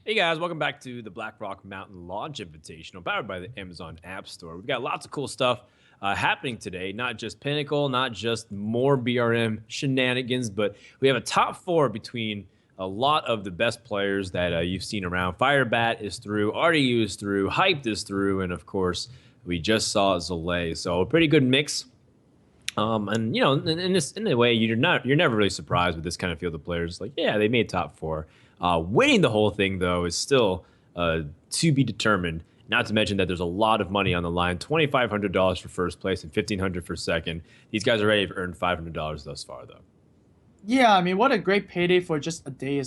Hey guys, welcome back to the Blackrock Mountain Lodge Invitational, powered by the Amazon App Store. We've got lots of cool stuff happening today, not just Pinnacle, not just more BRM shenanigans, but we have a top four between a lot of the best players that you've seen around. Firebat is through, RDU is through, Hyped is through, and of course, we just saw Zalay. So a pretty good mix. And you know, in a way, you're never really surprised with this kind of field of players. Like, yeah, they made top four. Winning the whole thing though is still to be determined. Not to mention that there's a lot of money on the line: $2,500 for first place and $1,500 for second. These guys already have earned $500 thus far, though. Yeah, I mean, what a great payday for just a day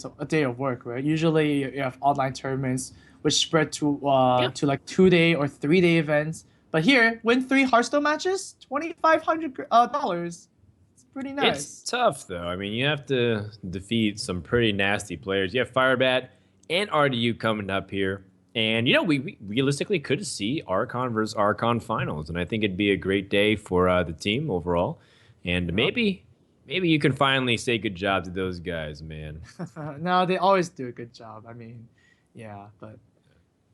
of work, right? Usually you have online tournaments which spread Yeah, to like 2 day or 3 day events. But here, win three Hearthstone matches, $2,500. It's pretty it's nice. tough though. I mean, you have to defeat some pretty nasty players. You have Firebat and RDU coming up here. And, you know, we realistically could see Archon versus Archon finals. And I think it'd be a great day for the team overall. And Yep. maybe you can finally say good job to those guys, man. No, they always do a good job. I mean, yeah, but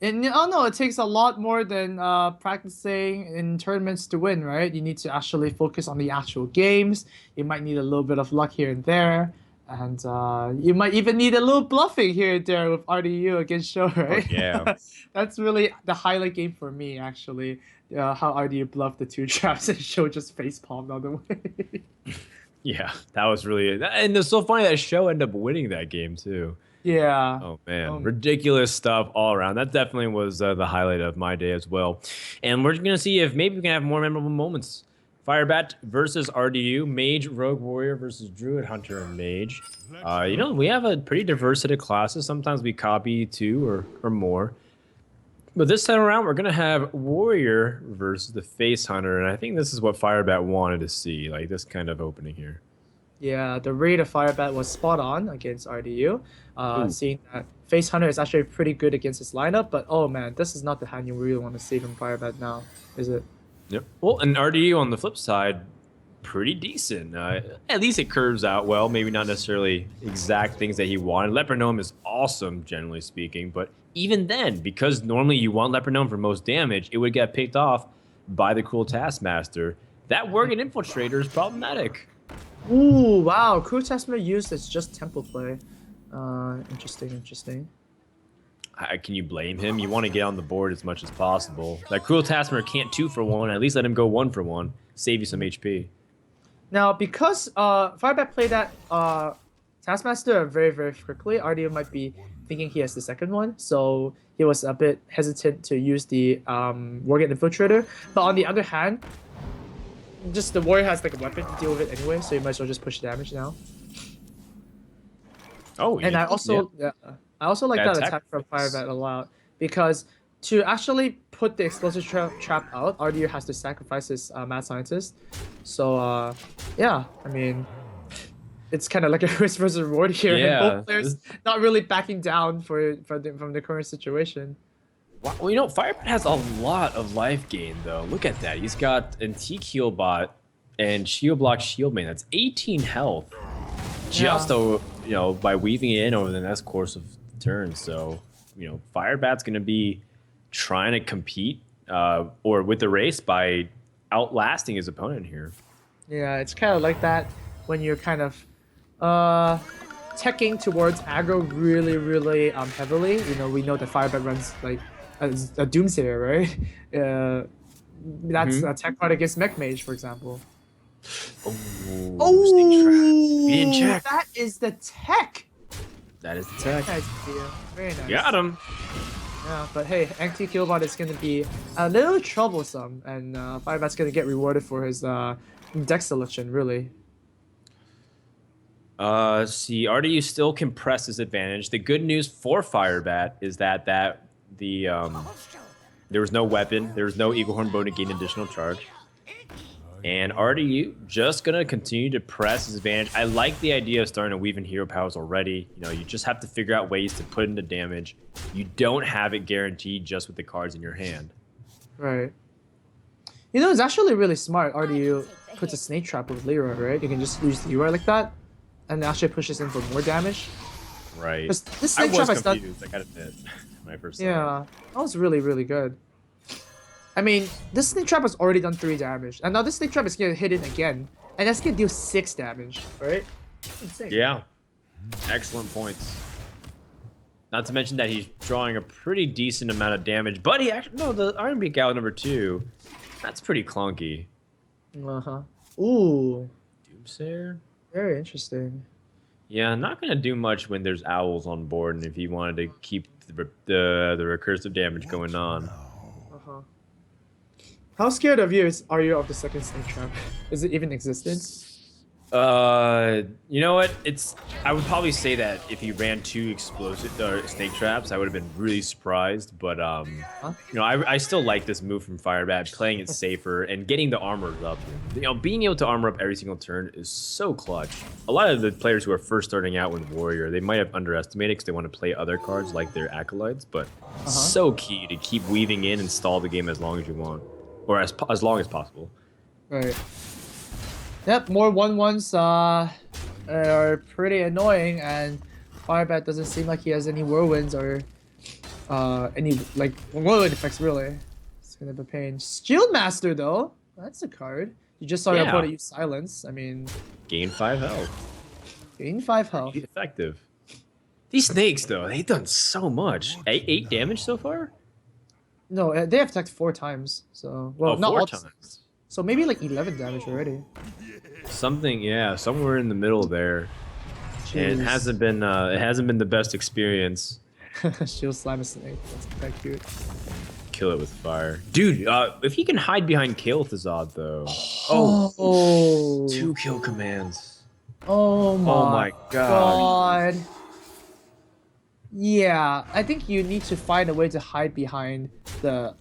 and oh no, it takes a lot more than practicing in tournaments to win, right? You need to actually focus on the actual games. You might need a little bit of luck here and there, and you might even need a little bluffing here and there with RDU against Show, Oh, right? yeah. That's really the highlight game for me, actually. How RDU bluffed the two traps and Show just face palmed on the way. Yeah, that was really. And it's so funny that Show ended up winning that game, too. Yeah. Oh man, Um, ridiculous stuff all around. That definitely was the highlight of my day as well. And we're gonna see if maybe we can have more memorable moments. Firebat versus RDU, Mage, Rogue Warrior versus Druid Hunter and Mage. You know, we have a pretty diverse set of classes. Sometimes we copy two or more. But this time around, we're gonna have Warrior versus the Face Hunter, and I think this is what Firebat wanted to see, like this kind of opening here. Yeah, the rate of Firebat was spot on against RDU. Ooh. Seeing that Face Hunter is actually pretty good against his lineup, but oh man, this is not the hand you really want to see from Firebat now, is it? Yep. Well, and RDU on the flip side, pretty decent. At least it curves out well. Maybe not necessarily exact things that he wanted. Leopard is awesome, generally speaking, but even then, because normally you want Leopard for most damage, it would get picked off by the Cruel Taskmaster. That Worgen Infiltrator is problematic. Ooh, wow, Crew Testament used as just temple play. Interesting, interesting. Can you blame him? You want to get on the board as much as possible. That Cruel Taskmaster can't 2-for-1. At least let him go 1-for-1. Save you some HP. Now, because Firebat played that Taskmaster very, very quickly, RDU might be thinking he has the second one, so he was a bit hesitant to use the Worgen Infiltrator. But on the other hand, just the warrior has like a weapon to deal with it anyway, so you might as well just push damage now. Oh, And yeah. I also like That that attack attack from is- Firebat a lot because to actually put the explosive trap out, RDU has to sacrifice his mad scientist. So yeah, I mean, it's kind of like a risk versus reward here, and Yeah. both players not really backing down from the current situation. Wow, well, you know, Firebat has a lot of life gain, though. Look at that. He's got Antique Healbot and Shield Block Shieldmane. That's 18 health just, Yeah. you know, by weaving it in over the next course of the turn. So, you know, Firebat's going to be trying to compete or with the race by outlasting his opponent here. Yeah, it's kind of like that when you're kind of uh teching towards aggro really, really heavily. You know, we know that Firebat runs like a Doomsayer, right? Uh, that's Mhm. a tech card against Mech Mage, for example. Oh, snake trap. He didn't check. That is the tech. That is the Very tech. nice idea. Very nice. Got him. Yeah, but hey, Anti Killbot is gonna be a little troublesome, and Firebat's gonna get rewarded for his deck selection, really. See, RDU still can press his advantage. The good news for Firebat is that there was no weapon, there was no Eagle Horn Bow to gain additional charge. And RDU just gonna continue to press his advantage. I like the idea of starting to weave in hero powers already. You know, you just have to figure out ways to put into damage. You don't have it guaranteed just with the cards in your hand. Right. You know, it's actually really smart. RDU puts a snake trap with Leroy, right? You can just use Leroy like that, and it actually pushes in for more damage. Right. Because this I snake trap was has done. confused. I gotta admit, when I first saw it. Yeah, that was really, really good. I mean, this snake trap has already done 3 damage, and now this snake trap is gonna hit it again, and that's gonna deal 6 damage, right? Insane. Yeah. Excellent points. Not to mention that he's drawing a pretty decent amount of damage, but he actually the Iron Beak out number 2. That's pretty clunky. Uh-huh. Ooh. Doomsayer? Very interesting. Yeah, not gonna do much when there's owls on board, and if he wanted to keep the recursive damage going on. Uh-huh. How scared are you of the second snake trap? Is it even existent? You know what? I would probably say that if he ran 2 explosive snake traps, I would have been really surprised. But you know, I still like this move from Firebat, playing it safer and getting the armor up. You know, being able to armor up every single turn is so clutch. A lot of the players who are first starting out with Warrior, they might have underestimated because they want to play other cards like their acolytes, but so key to keep weaving in and stall the game as long as you want, or as long as possible. Right. Yep, more 1/1s are pretty annoying, and Firebat doesn't seem like he has any whirlwinds or any like whirlwind effects really. It's kind of a pain. Shield Master though, that's a card. You just saw your opponent use silence. I mean, Gain 5 health. gain 5 health. Pretty effective. These snakes though, they've done so much. 8 damage so far? No, they have attacked 4 times. So well, not 4 all times. So maybe like 11 damage already. Something, yeah, somewhere in the middle there. And it hasn't been the best experience. Shield Slime a snake. That's quite cute. Kill it with fire. Dude, if he can hide behind Kael'thasad though. Oh. 2 kill commands. Oh my god. Yeah, I think you need to find a way to hide behind the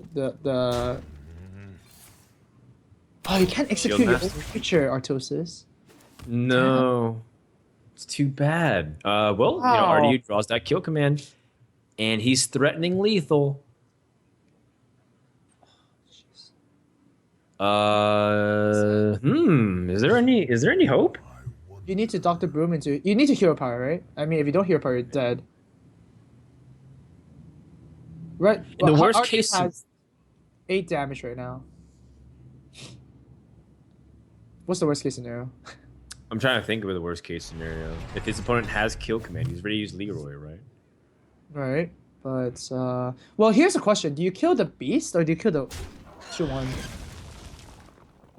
Oh, you can't execute your own creature, Artosis. No. It's too bad. Well, you know, RDU draws that kill command, and he's threatening lethal. Is there any hope? You need to Dr. Broom into. You need to hero power, right? I mean, if you don't hero power, you're dead. Right. In the worst case, has 8 damage right now. What's the worst case scenario? I'm trying to think of the worst case scenario. If his opponent has kill command, he's ready to use Leroy, right? Right. But well, here's a question: do you kill the beast or do you kill the 2/1?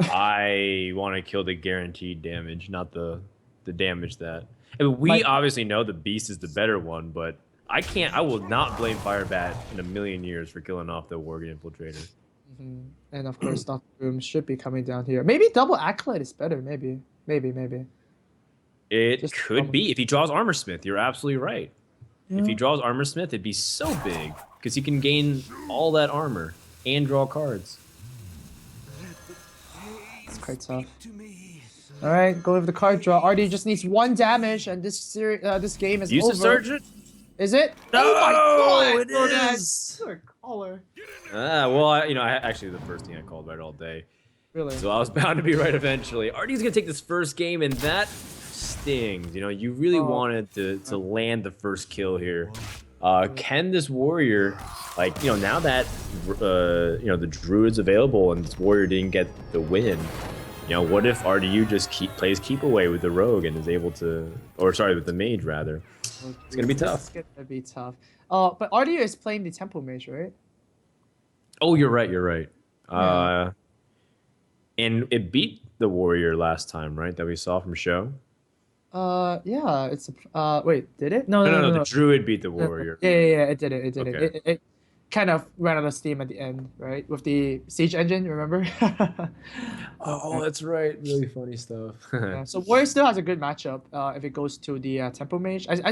I want to kill the guaranteed damage, not the damage that. I mean, we obviously know the beast is the better one, but I will not blame Firebat in a million years for killing off the Worgen Infiltrator. And of course, Dr. Boom should be coming down here. Maybe double Acolyte is better. Maybe. It could be if he draws Armor Smith. You're absolutely right. Yeah. If he draws Armor Smith, it'd be so big because he can gain all that armor and draw cards. It's quite tough. All right, go with the card draw. RD just needs 1 damage, and this game is Use over. the Surgeon. Is it? No, oh my god! it is. You're a caller. Well, I actually the first thing I called right all day. Really? So I was bound to be right eventually. RD's gonna take this first game, and that stings. You know, you really wanted to land the first kill here. Can this warrior, like, you know, now that you know, the druid's available and this warrior didn't get the win, you know, what if RDU just plays keep away with the rogue and is able to, or sorry, with the mage rather? It's gonna be tough. It's gonna be tough. But RDU is playing the Temple Mage, right? Oh, you're right. Yeah. And it beat the warrior last time, right? That we saw from show. Yeah. It's wait, did it? No. The druid beat the warrior. Yeah. It did it. Okay. It kind of ran out of steam at the end, right? With the siege engine, remember? Oh, that's right. Really funny stuff. Yeah, so Warrior still has a good matchup if it goes to the Temple Mage. I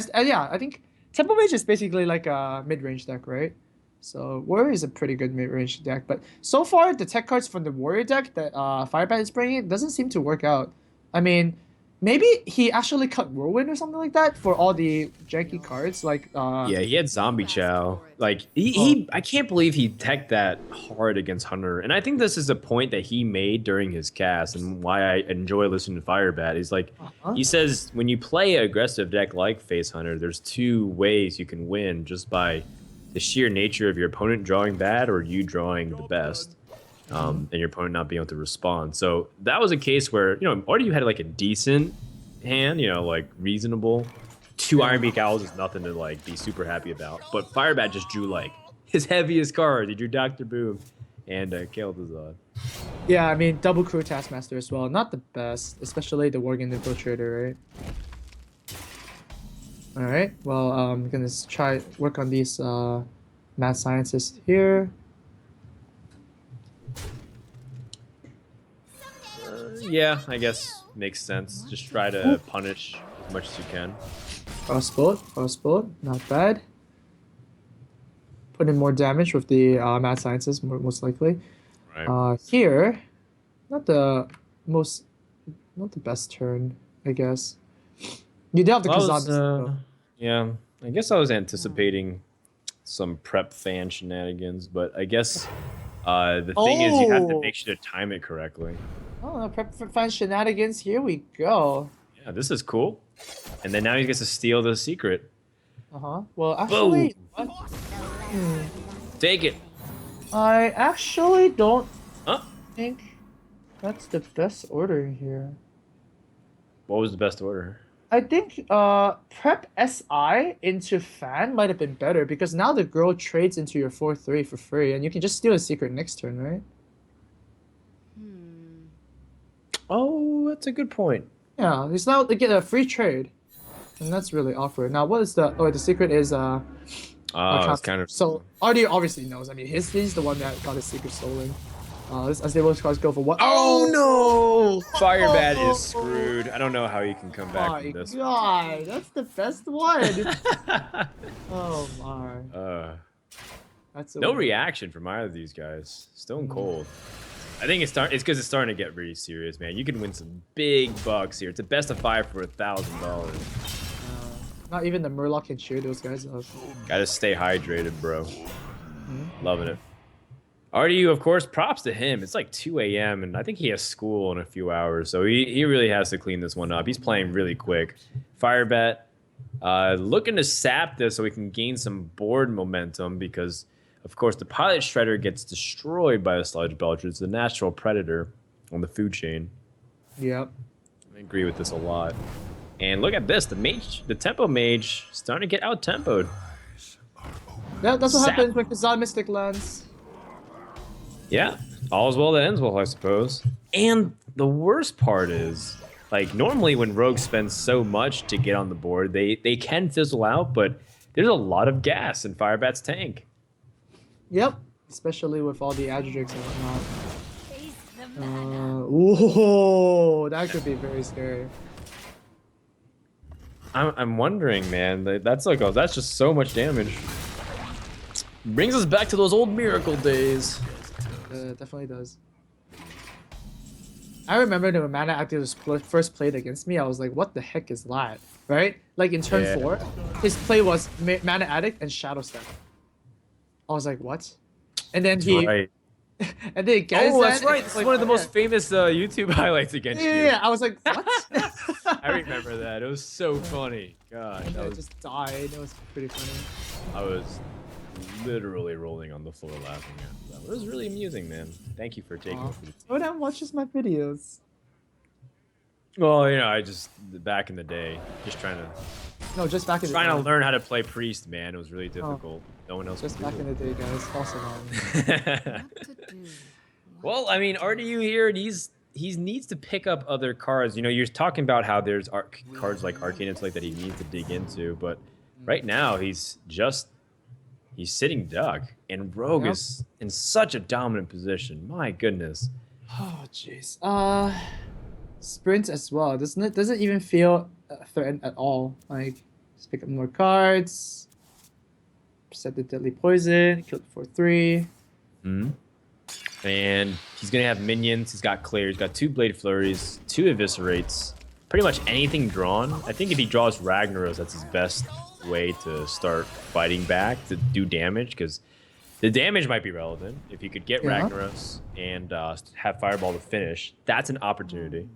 think Temple Mage is basically like a mid-range deck, right? So Warrior is a pretty good mid-range deck. But so far, the tech cards from the Warrior deck that Firebat is bringing doesn't seem to work out. I mean, maybe he actually cut Whirlwind or something like that for all the janky cards. Like, Yeah, he had Zombie Chow. Like Oh. I can't believe he teched that hard against Hunter. And I think this is a point that he made during his cast and why I enjoy listening to Firebat. He's like, Uh-huh. he says when you play an aggressive deck like Face Hunter, there's two ways you can win just by the sheer nature of your opponent drawing bad or you drawing the best. And your opponent not being able to respond. So that was a case where, Artie had like a decent hand, like reasonable. Two Iron Beak Owls is nothing to like be super happy about. But Firebat just drew like his heaviest card. He drew Dr. Boom and killed his Yeah, I mean, double crew Taskmaster as well. Not the best, especially the Worgen Infiltrator, right? Alright, well, I'm gonna try work on these mad scientists here. Yeah, I guess makes sense. Just try to punish as much as you can. Crossbow, not bad. Put in more damage with the mad scientists, most likely. Right. Here, not the best turn, I guess. You do have the Kazan. Yeah, I guess I was anticipating some prep fan shenanigans, but I guess the thing is you have to make sure to time it correctly. Oh, prep for fun shenanigans. Here we go. Yeah, this is cool. And then now he gets to steal the secret. Well, actually, Take it. I actually don't think that's the best order here. What was the best order? I think prep SI into fan might have been better because now the girl trades into your 4/3 for free, and you can just steal a secret next turn, right? Oh, that's a good point. Yeah, it's now they get a free trade, and that's really awkward. Now, what is the? Oh, the secret is it's kind of so. Artie obviously knows. I mean, he's the one that got his secret stolen. As the most cards go for what? Oh no! Firebat is screwed. I don't know how he can come back from this. Oh my god, that's the best one. Oh my. That's no reaction from either of these guys. Stone cold. I think it's because it's starting to get really serious, man. You can win some big bucks here. It's a best of 5 for $1,000. Not even the Murloc can cheer those guys up. Gotta stay hydrated, bro. Loving it. Artie, of course, props to him. It's like 2 a.m. and I think he has school in a few hours, so he really has to clean this one up. He's playing really quick. Firebat, looking to sap this so we can gain some board momentum because, of course, the Pilot Shredder gets destroyed by the Sludge Belcher. It's the natural predator on the food chain. Yep. I agree with this a lot. And look at this, the Tempo Mage starting to get out-tempoed. Yeah, that's what happens when Kazan Mystic lands. Yeah, all's well that ends well, I suppose. And the worst part is, like, normally when rogues spend so much to get on the board, they can fizzle out, but there's a lot of gas in Firebat's tank. Yep, especially with all the Adjudrix and whatnot. Whoa, that could be very scary. I'm wondering, man. That's just so much damage. Brings us back to those old Miracle days. Definitely does. I remember when Mana Active was first played against me, I was like, what the heck is that? Right? Like in turn 4, his play was Mana Addict and Shadow Step. I was like, what? And then Right. And then that's right. It's like, one of the most famous YouTube highlights against you. Yeah, I was like, what? I remember that. It was so funny. Gosh. And I just died. It was pretty funny. I was literally rolling on the floor laughing at that. It was really amusing, man. Thank you for taking it. Odam watches my videos. Well, I just back in the day, just trying to. No, just back in the day. Trying to learn how to play priest, man. It was really difficult. No one else. Just back in the day, guys. Also Well, I mean, RDU here, he needs to pick up other cards. You're talking about how there's cards like Arcane Intellect that he needs to dig into, but right now he's sitting duck, and Rogue is in such a dominant position. My goodness. Oh, jeez. Sprint as well. Doesn't even feel threatened at all. Like, just pick up more cards. Set the Deadly Poison. Killed for 3. And he's gonna have minions. He's got Claire. He's got 2 Blade Flurries, 2 Eviscerates. pretty much anything drawn. I think if he draws Ragnaros, that's his best way to start fighting back to do damage, because the damage might be relevant. If you could get Ragnaros and have Fireball to finish, that's an opportunity.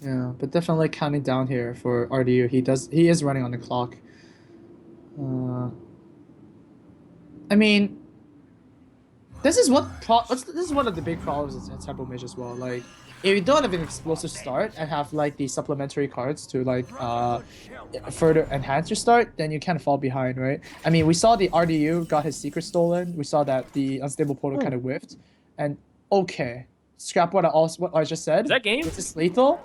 Yeah, but definitely counting down here for RDU. He is running on the clock. I mean, this is one of the big problems in Temple Mage as well. Like, if you don't have an explosive start and have like the supplementary cards to like further enhance your start, then you kind of fall behind, right? I mean, we saw the RDU got his secret stolen. We saw that the unstable portal kind of whiffed, and okay, scrap what I just said. Is that game? This is lethal.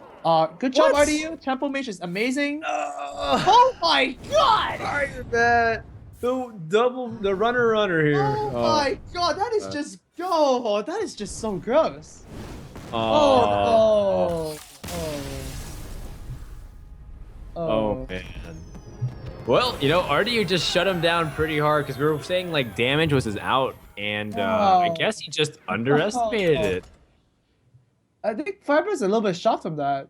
Good job, What? RDU. Temple Mage is amazing. Oh my god! Firebat, the runner here. Oh my god, that is just that is just so gross. Oh man. Well, you know, RDU just shut him down pretty hard because we were saying like damage was his out, and I guess he just underestimated it. I think Firebat's a little bit shocked from that.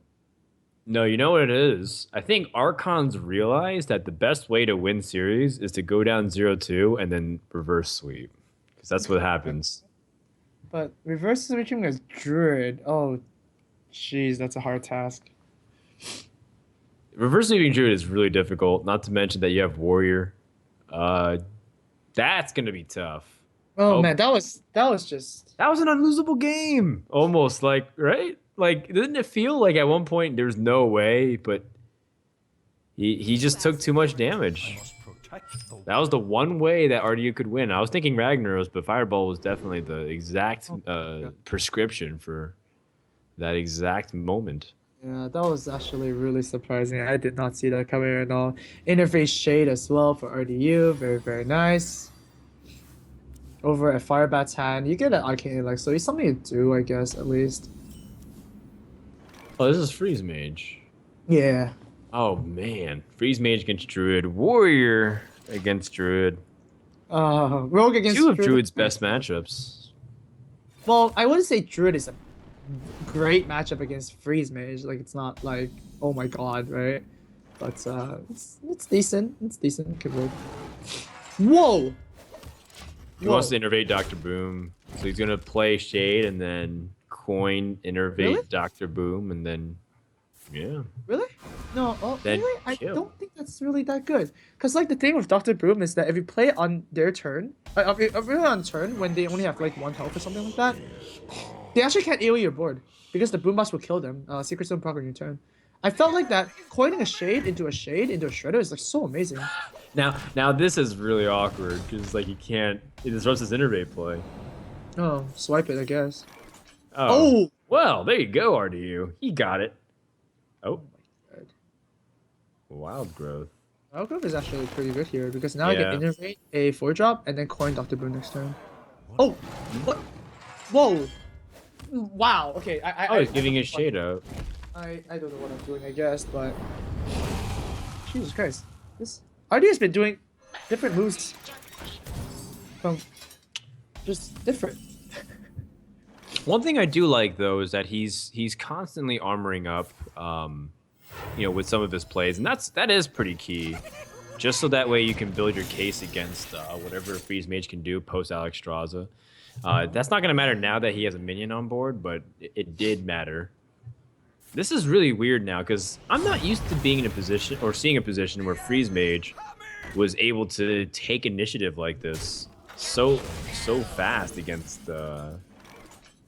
No, you know what it is? I think Archons realized that the best way to win series is to go down 0-2 and then reverse sweep, because that's what happens. But reverse switching as Druid, oh, jeez, that's a hard task. Reverse sweeping Druid is really difficult, not to mention that you have Warrior. That's going to be tough. Oh man, that was just... That was an unlosable game, almost, like, right? Like, didn't it feel like at one point there's no way, but he just took too much damage. That was the one way that RDU could win. I was thinking Ragnaros, but Fireball was definitely the exact prescription for that exact moment. Yeah, that was actually really surprising. I did not see that coming at all. Interface Shade as well for RDU. Very, very nice. Over at Firebat's hand, you get an Arcane Elixir, so it's something to do, I guess, at least. Oh, this is Freeze Mage. Yeah. Oh, man. Freeze Mage against Druid. Warrior against Druid. Rogue against Two of Druid's best matchups. Well, I wouldn't say Druid is a great matchup against Freeze Mage. Like, it's not like, oh my god, right? But it's decent. It's decent. Could work. Whoa! He wants to innervate Dr. Boom. So he's going to play Shade and then coin, innervate Dr. Boom, and then, yeah. Really? No, Then really? I kill. don't think that's really that good. Because, like, the thing with Dr. Boom is that if you play it on their turn, really on turn, when they only have, like, 1 health or something like that, they actually can't AoE your board. Because the Boom Boss will kill them. Secret Stone proc on your turn. I felt like that coining a Shade into a Shredder is, like, so amazing. Now this is really awkward, because, like, you can't... It disrupts his innervate play. Oh, swipe it, I guess. Oh! Well, there you go, RDU. He got it. Oh. Wild Growth. Wild Growth is actually pretty good here, because now I can innervate a 4-drop and then coin Dr. Boom next turn. Oh! What? Whoa! Wow, okay. He's giving his Shade out. I don't know what I'm doing, I guess, but... Jesus Christ. This... RD has been doing different moves from... just different. One thing I do like, though, is that he's constantly armoring up, you know, with some of his plays, and that is pretty key. Just so that way you can build your case against whatever Freeze Mage can do post Alexstrasza. That's not going to matter now that he has a minion on board, but it did matter. This is really weird now, because I'm not used to being in a position, or seeing a position where Freeze Mage was able to take initiative like this so fast against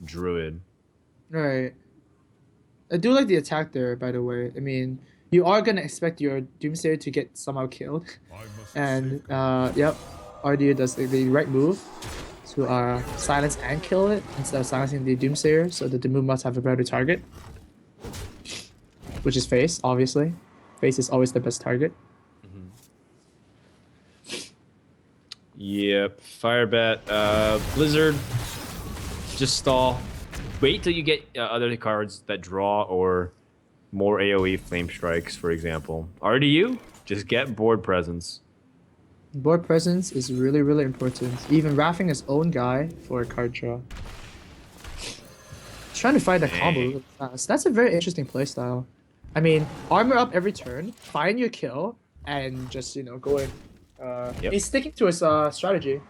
Druid. Right. I do like the attack there, by the way. I mean, you are going to expect your Doomsayer to get somehow killed. And, yep, RDU does the right move to silence and kill it instead of silencing the Doomsayer, so that the move must have a better target. Which is Face, obviously. Face is always the best target. Yep, Firebat, Blizzard, just stall. Wait till you get other cards that draw or more AoE Flame Strikes, for example. RDU, just get board presence. Board presence is really, really important. Even wrapping his own guy for a card draw. Trying to find a combo really fast. That's a very interesting playstyle. I mean, armor up every turn, find your kill, and just go in. Yep. He's sticking to his strategy.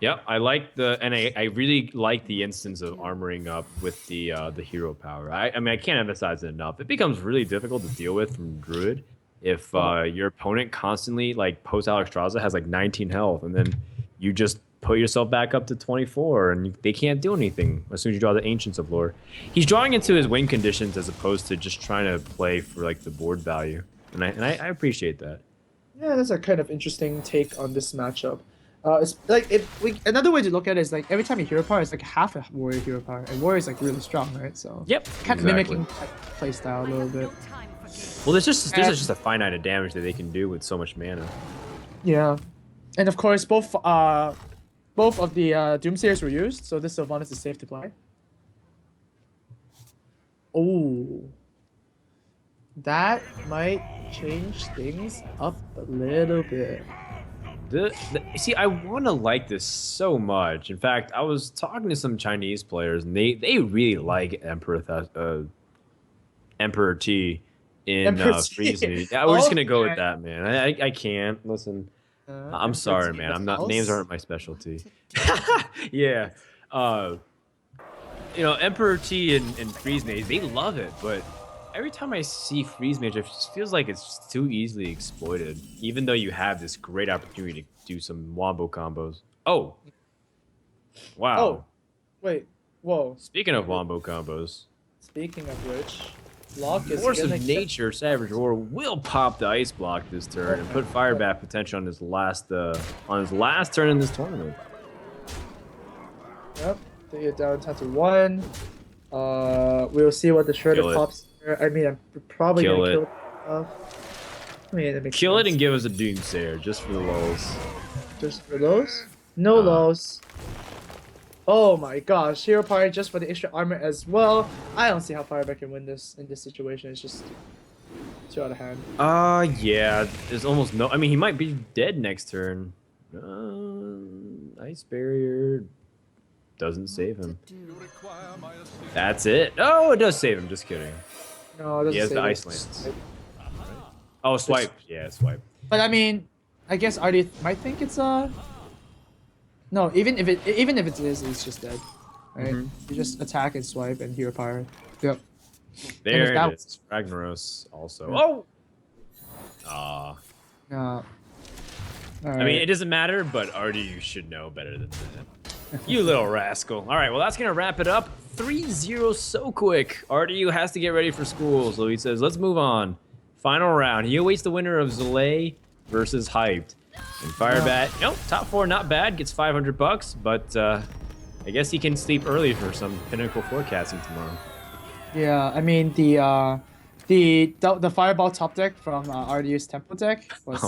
Yep, I like I really like the instance of armoring up with the hero power. I mean, I can't emphasize it enough. It becomes really difficult to deal with from Druid if your opponent constantly like post Alexstrasza has like 19 health, and then you just put yourself back up to 24, and they can't do anything as soon as you draw the Ancients of Lore. He's drawing into his win conditions as opposed to just trying to play for like the board value, and I appreciate that. Yeah, that's a kind of interesting take on this matchup. It's like another way to look at it is like every time you hero power, it's like half a warrior hero power, and warrior is like really strong, right? So yep, kind of mimicking play style a little bit. Well, there's just a finite of damage that they can do with so much mana. Yeah, and of course both of the Doomsayers were used, so this Sylvanas is safe to play. Oh, that might change things up a little bit. See, I want to like this so much. In fact, I was talking to some Chinese players, and they really like Emperor T in Freeze Me. Yeah, we're just gonna go with that, man. I can't listen. I'm sorry, man. I'm not. Names aren't my specialty. Yeah, Emperor T and Freeze Mage, they love it, but every time I see Freeze Mage, it just feels like it's just too easily exploited, even though you have this great opportunity to do some wombo combos. Oh. Wow. Oh. Wait. Whoa. Speaking of wombo combos. Speaking of which, Block is Force of Nature Savage Roar will pop the Ice Block this turn and put Firebat potential on his last turn in this tournament. Yep. Take it down 10-1. We'll see what the Shredder pops. I mean, I'm probably gonna kill it. Kill it and give us a Doomsayer just for the lulz. Just for those? No lulz. Oh my gosh, hero power just for the extra armor as well. I don't see how Firebat can win this in this situation. It's just too out of hand. Yeah. There's almost no. I mean, he might be dead next turn. Ice Barrier doesn't save him. That's it. Oh, it does save him. Just kidding. No, it doesn't. He has the Ice Lance. Oh, swipe. Yeah, swipe. But I mean, I guess Artie might think it's no, even if it is, it's just dead, right? You just attack and swipe and hero power. Yep. There it is. Ragnaros also. Oh. Right. I mean, it doesn't matter, but Artie, you should know better than that. You little rascal. All right, well, that's going to wrap it up. 3-0 so quick. Artie has to get ready for school, so he says, let's move on. Final round. He awaits the winner of Zalay versus Hyped. And Firebat, top 4, not bad. Gets $500, but I guess he can sleep early for some Pinnacle forecasting tomorrow. Yeah, I mean, the Fireball top deck from RDU's Temple deck was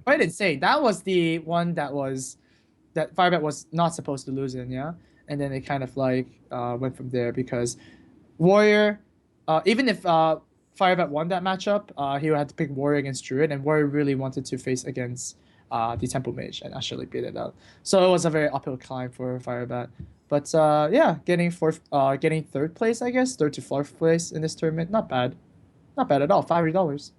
quite insane. That was the one that Firebat was not supposed to lose in, yeah? And then it kind of like went from there because Warrior, even if Firebat won that matchup, he had to pick Warrior against Druid, and Warrior really wanted to face against the Temple Mage and actually beat it out. So it was a very uphill climb for Firebat. But yeah, getting third place, I guess, third to fourth place in this tournament, not bad. Not bad at all, $500.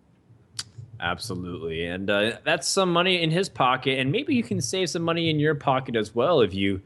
Absolutely, and that's some money in his pocket, and maybe you can save some money in your pocket as well if you